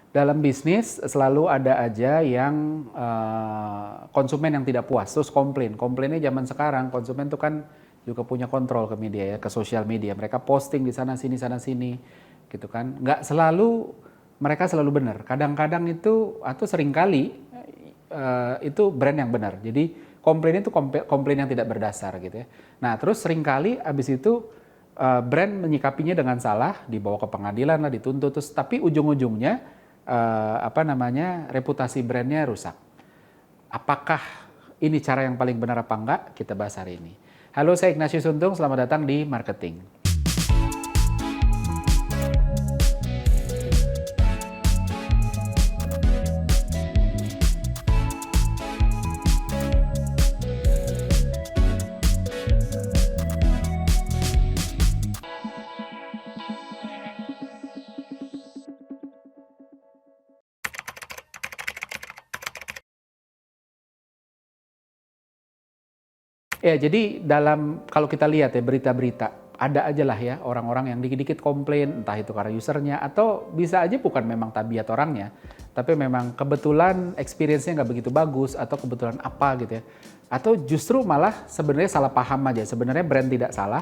Dalam bisnis selalu ada aja yang konsumen yang tidak puas, terus komplain. Komplainnya zaman sekarang konsumen tuh kan juga punya kontrol ke media ya, ke sosial media. Mereka posting di sana sini, gitu kan. Nggak selalu mereka selalu benar. Kadang-kadang itu atau seringkali itu brand yang benar. Jadi komplain itu komplain yang tidak berdasar gitu ya. Nah terus seringkali abis itu brand menyikapinya dengan salah, dibawa ke pengadilan lah, dituntut terus, tapi ujung-ujungnya reputasi brandnya rusak. Apakah ini cara yang paling benar apa enggak? Kita bahas hari ini. Halo, saya Ignatius Untung, selamat datang di Marketing. Ya, jadi kalau kita lihat ya berita-berita, ada aja lah ya orang-orang yang dikit-dikit komplain, entah itu karena usernya, atau bisa aja bukan memang tabiat orangnya, tapi memang kebetulan experience-nya nggak begitu bagus, atau kebetulan apa gitu ya. Atau justru malah sebenarnya salah paham aja, sebenarnya brand tidak salah,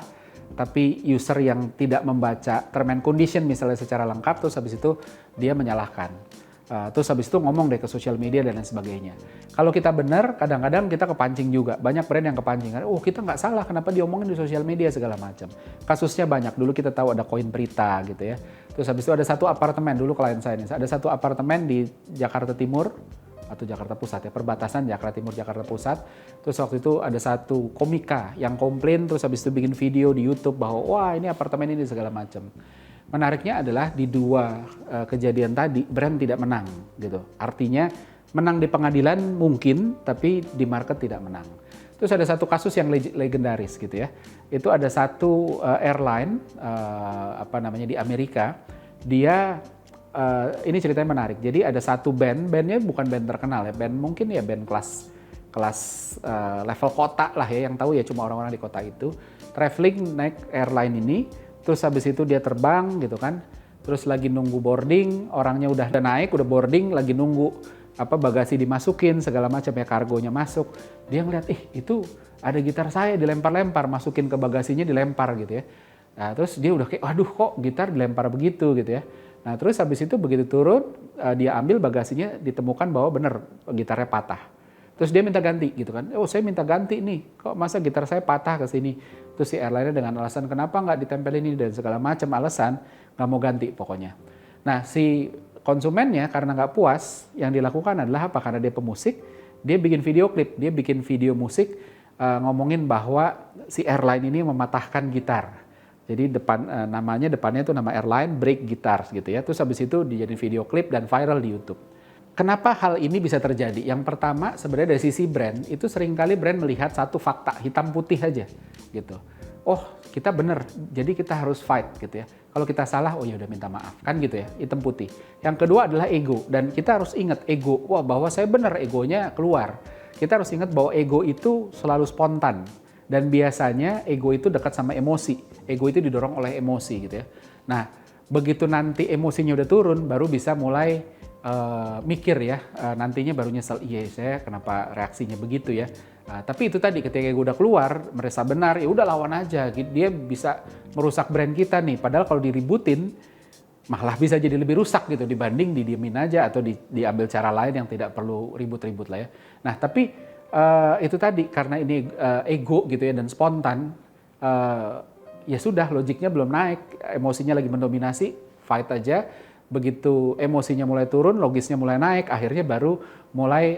tapi user yang tidak membaca term and condition misalnya secara lengkap, terus habis itu dia menyalahkan. Terus habis itu ngomong deh ke sosial media dan lain sebagainya. Kalau kita benar, kadang-kadang kita kepancing juga. Banyak brand yang kepancing. Oh kita nggak salah, kenapa diomongin di sosial media segala macam. Kasusnya banyak. Dulu kita tahu ada Koin Prita gitu ya. Terus habis itu ada satu apartemen, dulu klien saya ini. Ada satu apartemen di Jakarta Timur, atau Jakarta Pusat ya, perbatasan Jakarta Timur, Jakarta Pusat. Terus waktu itu ada satu komika yang komplain, terus habis itu bikin video di YouTube bahwa wah ini apartemen ini segala macam. Menariknya adalah di dua kejadian tadi brand tidak menang gitu. Artinya menang di pengadilan mungkin, tapi di market tidak menang. Terus ada satu kasus yang legendaris gitu ya. Itu ada satu airline di Amerika. Dia ini ceritanya menarik. Jadi ada satu bandnya bukan band terkenal ya, band mungkin ya band kelas level kota lah ya, yang tahu ya cuma orang-orang di kota itu. Traveling naik airline ini. Terus habis itu dia terbang gitu kan, terus lagi nunggu boarding, orangnya udah naik, udah boarding, lagi nunggu bagasi dimasukin, segala macam ya, kargonya masuk. Dia ngeliat, itu ada gitar saya dilempar-lempar, masukin ke bagasinya dilempar gitu ya. Nah terus dia udah kayak, waduh kok gitar dilempar begitu gitu ya. Nah terus habis itu begitu turun, dia ambil bagasinya, ditemukan bahwa bener gitarnya patah. Terus dia minta ganti gitu kan, oh saya minta ganti nih, kok masa gitar saya patah ke sini. Terus si airline dengan alasan kenapa nggak ditempel ini dan segala macam alasan, nggak mau ganti pokoknya. Nah si konsumennya karena nggak puas, yang dilakukan adalah apa? Karena dia pemusik, dia bikin video klip, dia bikin video musik ngomongin bahwa si airline ini mematahkan gitar. Jadi depannya itu nama airline, break guitars gitu ya. Terus habis itu dijadiin video klip dan viral di YouTube. Kenapa hal ini bisa terjadi? Yang pertama sebenarnya dari sisi brand, itu seringkali brand melihat satu fakta hitam putih aja gitu. Oh kita bener, jadi kita harus fight gitu ya. Kalau kita salah, oh ya udah minta maaf kan gitu ya, hitam putih. Yang kedua adalah ego, dan kita harus ingat ego. Wah bahwa saya bener, egonya keluar. Kita harus ingat bahwa ego itu selalu spontan. Dan biasanya ego itu dekat sama emosi. Ego itu didorong oleh emosi gitu ya. Nah begitu nanti emosinya udah turun, baru bisa mulai mikir ya, nantinya baru nyesel, iya saya kenapa reaksinya begitu ya. Tapi itu tadi ketika gue udah keluar, merasa benar, ya udah lawan aja. Dia bisa merusak brand kita nih. Padahal kalau diributin, malah bisa jadi lebih rusak gitu dibanding didiemin aja atau diambil cara lain yang tidak perlu ribut-ribut lah ya. Nah tapi itu tadi karena ini ego gitu ya dan spontan, ya sudah logiknya belum naik, emosinya lagi mendominasi, fight aja. Begitu emosinya mulai turun, logisnya mulai naik, akhirnya baru mulai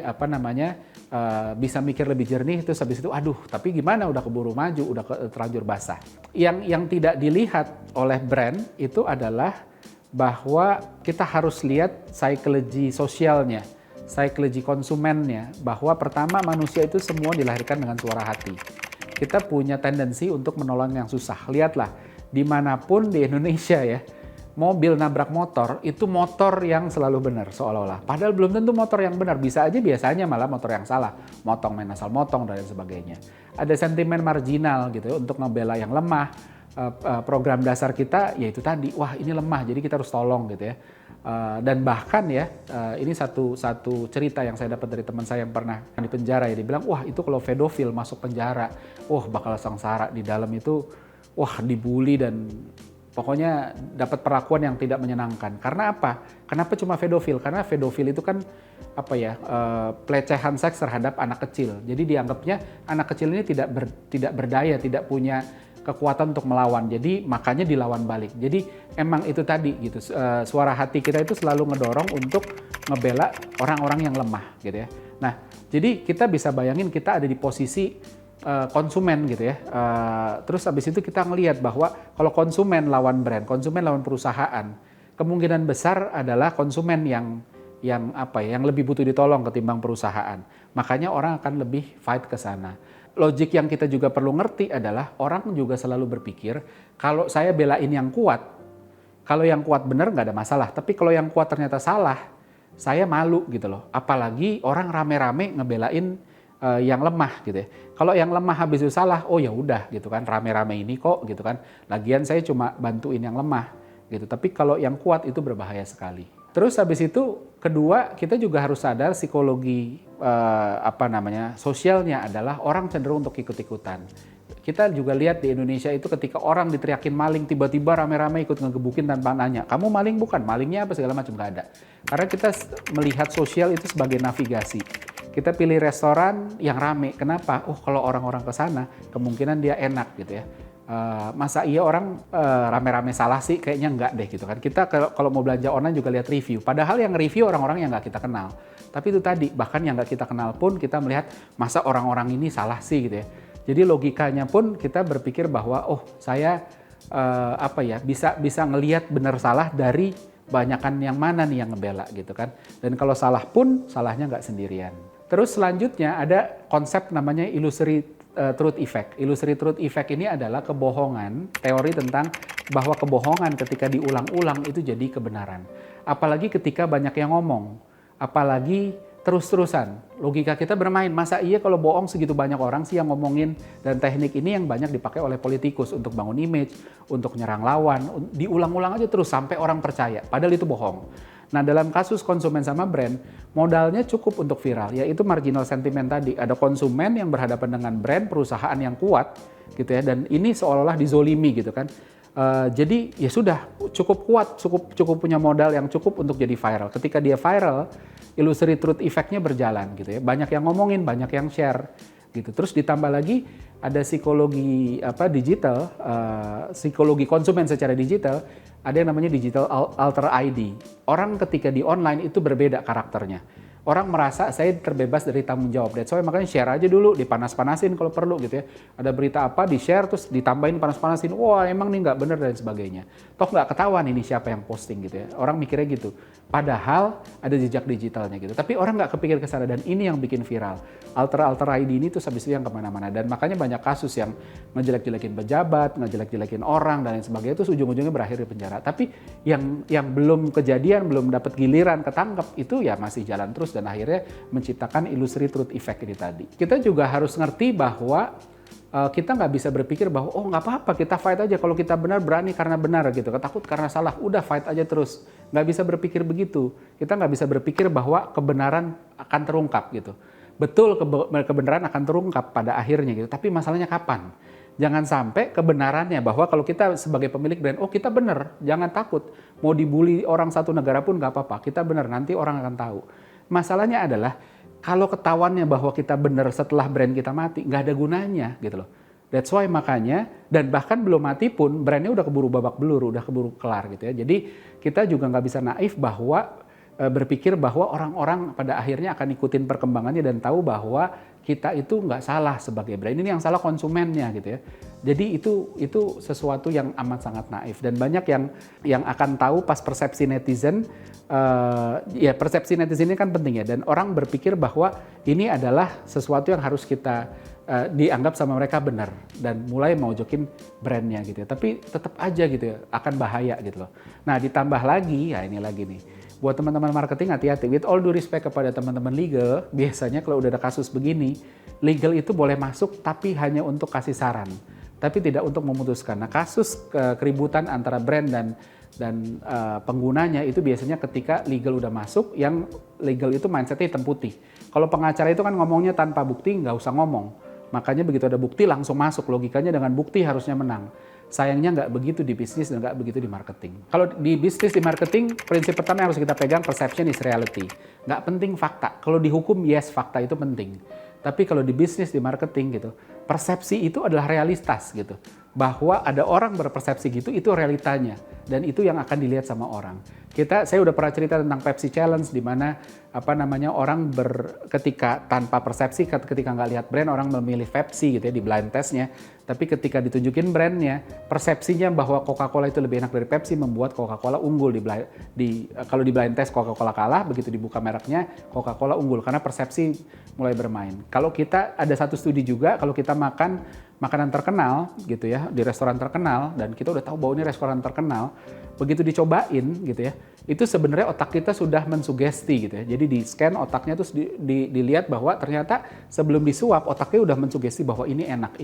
bisa mikir lebih jernih. Terus habis itu aduh tapi gimana, udah keburu maju, udah terlanjur basah. Yang tidak dilihat oleh brand itu adalah bahwa kita harus lihat psikologi sosialnya, psikologi konsumennya, bahwa pertama manusia itu semua dilahirkan dengan suara hati. Kita punya tendensi untuk menolong yang susah. Lihatlah dimanapun di Indonesia ya, mobil nabrak motor, itu motor yang selalu benar seolah-olah. Padahal belum tentu motor yang benar, bisa aja biasanya malah motor yang salah. Motong main asal motong dan sebagainya. Ada sentimen marginal gitu ya, untuk ngebela yang lemah. Program dasar kita yaitu tadi, wah ini lemah jadi kita harus tolong gitu ya. Dan bahkan ya, ini satu cerita yang saya dapat dari teman saya yang pernah di penjara ya, dia bilang, wah itu kalau pedofil masuk penjara, wah bakal sengsara di dalam itu, wah dibully dan pokoknya dapat perlakuan yang tidak menyenangkan. Karena apa? Kenapa cuma pedofil? Karena pedofil itu kan pelecehan seks terhadap anak kecil. Jadi dianggapnya anak kecil ini tidak berdaya, tidak punya kekuatan untuk melawan. Jadi makanya dilawan balik. Jadi emang itu tadi gitu. Suara hati kita itu selalu ngedorong untuk ngebela orang-orang yang lemah gitu ya. Nah, jadi kita bisa bayangin kita ada di posisi konsumen gitu ya. Terus habis itu kita ngelihat bahwa kalau konsumen lawan brand, konsumen lawan perusahaan, kemungkinan besar adalah konsumen yang lebih butuh ditolong ketimbang perusahaan. Makanya orang akan lebih fight ke sana. Logik yang kita juga perlu ngerti adalah orang juga selalu berpikir kalau saya belain yang kuat, kalau yang kuat benar nggak ada masalah. Tapi kalau yang kuat ternyata salah, saya malu gitu loh. Apalagi orang rame-rame ngebelain yang lemah gitu ya. Kalau yang lemah habis itu salah, oh ya udah gitu kan, rame-rame ini kok gitu kan. Lagian saya cuma bantuin yang lemah gitu. Tapi kalau yang kuat itu berbahaya sekali. Terus habis itu kedua, kita juga harus sadar psikologi sosialnya adalah orang cenderung untuk ikut-ikutan. Kita juga lihat di Indonesia itu ketika orang diteriakin maling, tiba-tiba rame-rame ikut ngegebukin tanpa nanya, kamu maling bukan? Malingnya apa segala macam, nggak ada. Karena kita melihat sosial itu sebagai navigasi. Kita pilih restoran yang rame, kenapa? Oh kalau orang-orang ke sana kemungkinan dia enak gitu ya. Masa iya orang rame-rame salah sih? Kayaknya enggak deh gitu kan. Kita kalau mau belanja online juga lihat review. Padahal yang review orang-orang yang nggak kita kenal. Tapi itu tadi, bahkan yang nggak kita kenal pun kita melihat masa orang-orang ini salah sih gitu ya. Jadi logikanya pun kita berpikir bahwa oh saya bisa ngelihat benar salah dari banyakan yang mana nih yang ngebela gitu kan. Dan kalau salah pun salahnya nggak sendirian. Terus selanjutnya ada konsep namanya illusory truth effect. Illusory truth effect ini adalah kebohongan, teori tentang bahwa kebohongan ketika diulang-ulang itu jadi kebenaran. Apalagi ketika banyak yang ngomong, apalagi terus-terusan. Logika kita bermain, masa iya kalau bohong segitu banyak orang sih yang ngomongin, dan teknik ini yang banyak dipakai oleh politikus untuk bangun image, untuk nyerang lawan, diulang-ulang aja terus sampai orang percaya, padahal itu bohong. Nah dalam kasus konsumen sama brand, modalnya cukup untuk viral, yaitu marginal sentiment tadi. Ada konsumen yang berhadapan dengan brand, perusahaan yang kuat gitu ya, dan ini seolah-olah dizolimi gitu kan. Jadi ya sudah cukup kuat, cukup punya modal yang cukup untuk jadi viral. Ketika dia viral, illusory truth effect-nya berjalan gitu ya. Banyak yang ngomongin, banyak yang share gitu. Terus ditambah lagi ada psikologi digital, psikologi konsumen secara digital. Ada yang namanya digital alter ID. Orang ketika di online itu berbeda karakternya. Orang merasa saya terbebas dari tanggung jawab. That's why makanya share aja dulu, dipanas-panasin kalau perlu gitu ya. Ada berita apa, di-share terus ditambahin panas-panasin. Wah emang nih nggak bener dan sebagainya. Toh nggak ketahuan ini siapa yang posting gitu ya. Orang mikirnya gitu. Padahal ada jejak digitalnya gitu. Tapi orang nggak kepikir ke sana dan ini yang bikin viral. Alter ID ini tuh habis itu yang kemana-mana. Dan makanya banyak kasus yang ngejelek-jelekin pejabat, ngejelek-jelekin orang dan lain sebagainya itu ujung-ujungnya berakhir di penjara. Tapi yang belum kejadian, belum dapat giliran ketangkep itu ya masih jalan terus dan akhirnya menciptakan illusory truth effect ini tadi. Kita juga harus ngerti bahwa kita nggak bisa berpikir bahwa oh nggak apa-apa kita fight aja, kalau kita benar berani karena benar gitu, takut karena salah udah fight aja terus. Nggak bisa berpikir begitu. Kita nggak bisa berpikir bahwa kebenaran akan terungkap gitu. Betul kebenaran akan terungkap pada akhirnya gitu, tapi masalahnya kapan? Jangan sampai kebenarannya bahwa kalau kita sebagai pemilik brand, oh kita benar, jangan takut. Mau dibully orang satu negara pun nggak apa-apa, kita benar, nanti orang akan tahu. Masalahnya adalah kalau ketahuannya bahwa kita benar setelah brand kita mati, nggak ada gunanya gitu loh. That's why makanya, dan bahkan belum mati pun brandnya udah keburu babak belur, udah keburu kelar gitu ya. Jadi kita juga nggak bisa naif bahwa berpikir bahwa orang-orang pada akhirnya akan ikutin perkembangannya dan tahu bahwa kita itu nggak salah sebagai brand, ini yang salah konsumennya gitu ya. Jadi itu sesuatu yang amat sangat naif dan banyak yang akan tahu pas persepsi netizen. Ya persepsi netizen ini kan penting ya, dan orang berpikir bahwa ini adalah sesuatu yang harus kita dianggap sama mereka benar dan mulai mau jokin brandnya gitu ya. Tapi tetap aja gitu ya akan bahaya gitu loh. Nah ditambah lagi ya ini lagi nih. Buat teman-teman marketing hati-hati, with all due respect kepada teman-teman legal, biasanya kalau udah ada kasus begini, legal itu boleh masuk tapi hanya untuk kasih saran, tapi tidak untuk memutuskan. Nah kasus keributan antara brand dan dan penggunanya itu biasanya ketika legal udah masuk, yang legal itu mindsetnya hitam putih. Kalau pengacara itu kan ngomongnya tanpa bukti nggak usah ngomong. Makanya begitu ada bukti langsung masuk, logikanya dengan bukti harusnya menang. Sayangnya nggak begitu di bisnis dan nggak begitu di marketing. Kalau di bisnis, di marketing, prinsip pertama yang harus kita pegang, perception is reality. Nggak penting fakta. Kalau dihukum, yes, fakta itu penting. Tapi kalau di bisnis, di marketing gitu, persepsi itu adalah realitas gitu. Bahwa ada orang berpersepsi gitu, itu realitanya. Dan itu yang akan dilihat sama orang. Saya udah pernah cerita tentang Pepsi Challenge, di mana orang ketika tanpa persepsi, ketika nggak lihat brand, orang memilih Pepsi gitu ya di blind testnya. Tapi ketika ditunjukin brandnya, persepsinya bahwa Coca-Cola itu lebih enak dari Pepsi membuat Coca-Cola unggul kalau di blind test Coca-Cola kalah, begitu dibuka mereknya Coca-Cola unggul karena persepsi mulai bermain. Kalau kita ada satu studi juga, kalau kita makan makanan terkenal gitu ya di restoran terkenal dan kita udah tahu bahwa ini restoran terkenal, begitu dicobain gitu ya, itu sebenarnya otak kita sudah mensugesti gitu ya. Jadi di scan otaknya terus dilihat bahwa ternyata sebelum disuap otaknya udah mensugesti bahwa ini enak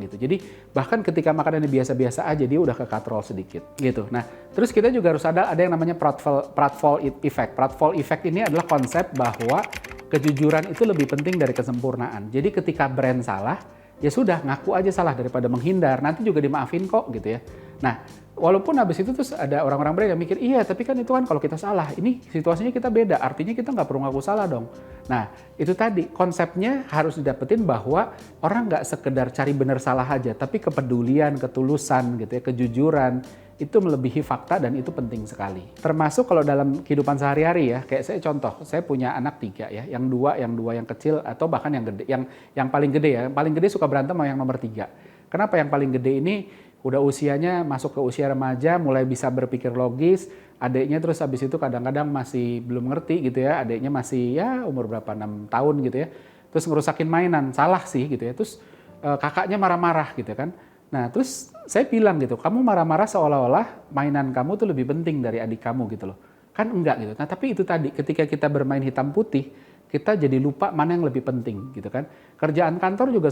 gitu. Jadi bahkan ketika makanannya biasa-biasa aja dia udah ke katrol sedikit gitu. Nah, terus kita juga harus ada yang namanya Pratfall effect. Pratfall effect ini adalah konsep bahwa kejujuran itu lebih penting dari kesempurnaan. Jadi ketika brand salah, ya sudah ngaku aja salah daripada menghindar, nanti juga dimaafin kok gitu ya. Nah, walaupun habis itu terus ada orang-orang brand yang mikir, iya tapi kan itu kan kalau kita salah, ini situasinya kita beda, artinya kita nggak perlu ngaku salah dong. Nah, itu tadi konsepnya harus didapetin bahwa orang nggak sekedar cari benar salah aja, tapi kepedulian, ketulusan gitu ya, kejujuran, itu melebihi fakta dan itu penting sekali. Termasuk kalau dalam kehidupan sehari-hari ya, kayak saya contoh, saya punya anak 3 ya, yang dua yang kecil atau bahkan yang gede, yang paling gede ya, yang paling gede suka berantem sama yang nomor 3. Kenapa yang paling gede ini udah usianya masuk ke usia remaja, mulai bisa berpikir logis, adiknya terus habis itu kadang-kadang masih belum ngerti gitu ya, adiknya masih ya umur berapa, 6 tahun gitu ya, terus ngerusakin mainan, salah sih gitu ya, terus kakaknya marah-marah gitu kan. Nah, terus saya bilang gitu, kamu marah-marah seolah-olah mainan kamu tuh lebih penting dari adik kamu gitu loh. Kan enggak gitu. Nah, tapi itu tadi, ketika kita bermain hitam putih, kita jadi lupa mana yang lebih penting gitu kan. Kerjaan kantor juga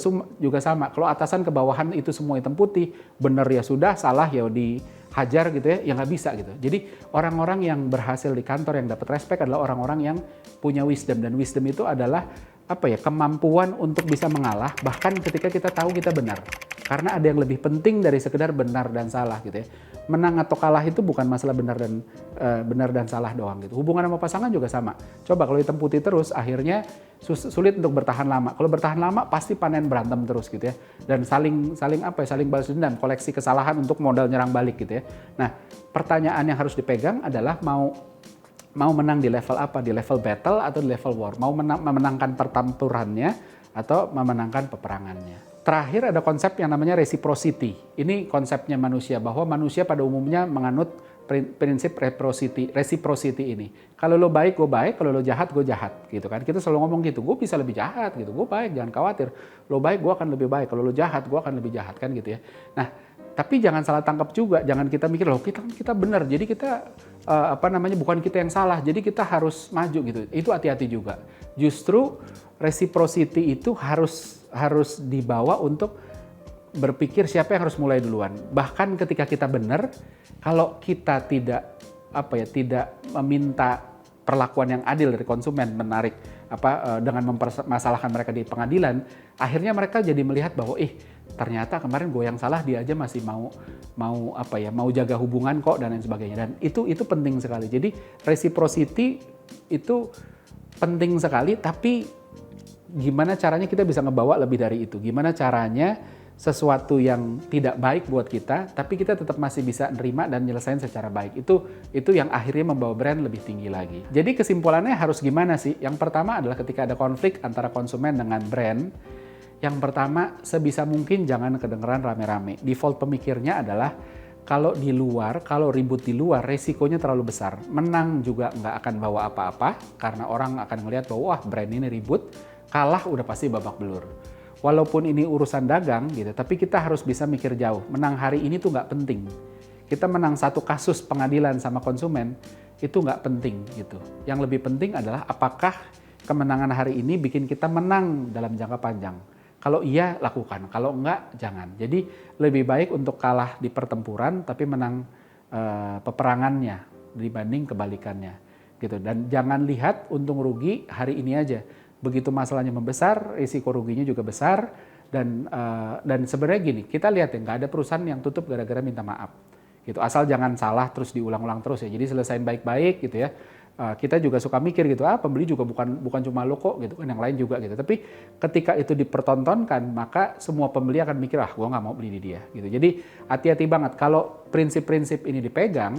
sama. Kalau atasan ke bawahan itu semua hitam putih, bener ya sudah, salah ya dihajar gitu ya nggak bisa gitu. Jadi orang-orang yang berhasil di kantor, yang dapat respect adalah orang-orang yang punya wisdom. Dan wisdom itu adalah kemampuan untuk bisa mengalah bahkan ketika kita tahu kita benar. Karena ada yang lebih penting dari sekedar benar dan salah gitu ya. Menang atau kalah itu bukan masalah benar dan salah doang gitu. Hubungan sama pasangan juga sama. Coba kalau hitam putih terus akhirnya sulit untuk bertahan lama. Kalau bertahan lama pasti panen berantem terus gitu ya. Dan saling balas dendam, koleksi kesalahan untuk modal nyerang balik gitu ya. Nah, pertanyaan yang harus dipegang adalah mau menang di level apa? Di level battle atau di level war? Mau memenangkan pertempurannya atau memenangkan peperangannya? Terakhir ada konsep yang namanya reciprocity. Ini konsepnya manusia, bahwa manusia pada umumnya menganut prinsip reciprocity ini. Kalau lo baik, gue baik. Kalau lo jahat, gue jahat. Gitu kan. Kita selalu ngomong gitu, gue bisa lebih jahat gitu. Gue baik, jangan khawatir. Lo baik, gue akan lebih baik. Kalau lo jahat, gue akan lebih jahat kan gitu ya. Nah, tapi jangan salah tangkap juga. Jangan kita mikir, loh kita benar. Jadi kita bukan kita yang salah. Jadi kita harus maju gitu. Itu hati-hati juga. Justru reciprocity itu harus dibawa untuk berpikir siapa yang harus mulai duluan. Bahkan ketika kita benar, kalau kita tidak meminta perlakuan yang adil dari konsumen, menarik dengan mempermasalahkan mereka di pengadilan, akhirnya mereka jadi melihat bahwa ternyata kemarin gue yang salah, dia aja masih mau jaga hubungan kok dan lain sebagainya. Dan itu penting sekali. Jadi reciprocity itu penting sekali, tapi gimana caranya kita bisa ngebawa lebih dari itu? Gimana caranya sesuatu yang tidak baik buat kita, tapi kita tetap masih bisa nerima dan nyelesain secara baik. Itu yang akhirnya membawa brand lebih tinggi lagi. Jadi kesimpulannya harus gimana sih? Yang pertama adalah ketika ada konflik antara konsumen dengan brand, yang pertama sebisa mungkin jangan kedengeran rame-rame. Default pemikirnya adalah kalau ribut di luar, resikonya terlalu besar. Menang juga nggak akan bawa apa-apa, karena orang akan ngelihat bahwa wah brand ini ribut, kalah udah pasti babak belur. Walaupun ini urusan dagang gitu, tapi kita harus bisa mikir jauh. Menang hari ini tuh nggak penting. Kita menang satu kasus pengadilan sama konsumen, itu nggak penting gitu. Yang lebih penting adalah apakah kemenangan hari ini bikin kita menang dalam jangka panjang. Kalau iya, lakukan. Kalau enggak, jangan. Jadi lebih baik untuk kalah di pertempuran, tapi menang peperangannya dibanding kebalikannya gitu. Dan jangan lihat untung rugi hari ini aja. Begitu masalahnya membesar, risiko ruginya juga besar. Dan sebenarnya gini, kita lihat ya, nggak ada perusahaan yang tutup gara-gara minta maaf gitu. Asal jangan salah terus diulang-ulang terus ya. Jadi selesain baik-baik gitu ya. Kita juga suka mikir gitu, pembeli juga bukan cuma lo kok gitu kan, yang lain juga gitu. Tapi ketika itu dipertontonkan, maka semua pembeli akan mikir, gua nggak mau beli di dia gitu. Jadi hati-hati banget kalau prinsip-prinsip ini dipegang,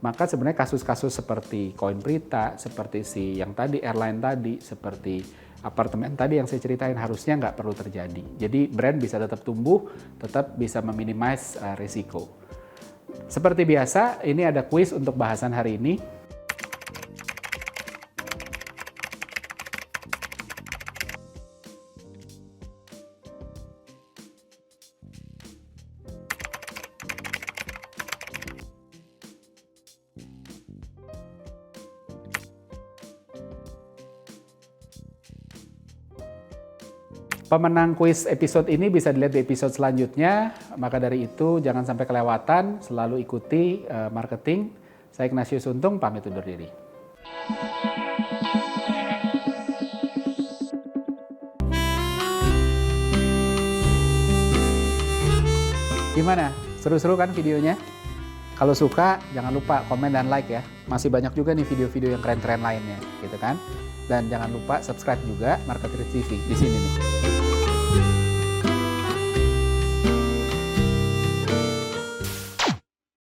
maka sebenarnya kasus-kasus seperti Koin Prita, seperti si yang tadi airline tadi, seperti apartemen tadi yang saya ceritain harusnya nggak perlu terjadi. Jadi brand bisa tetap tumbuh, tetap bisa meminimize risiko. Seperti biasa, ini ada kuis untuk bahasan hari ini. Pemenang kuis episode ini bisa dilihat di episode selanjutnya. Maka dari itu jangan sampai kelewatan, selalu ikuti marketing. Saya Ignatius Untung, pamit undur diri. Gimana? Seru-seru kan videonya? Kalau suka, jangan lupa komen dan like ya. Masih banyak juga nih video-video yang keren-keren lainnya, gitu kan? Dan jangan lupa subscribe juga Marketer TV di sini nih.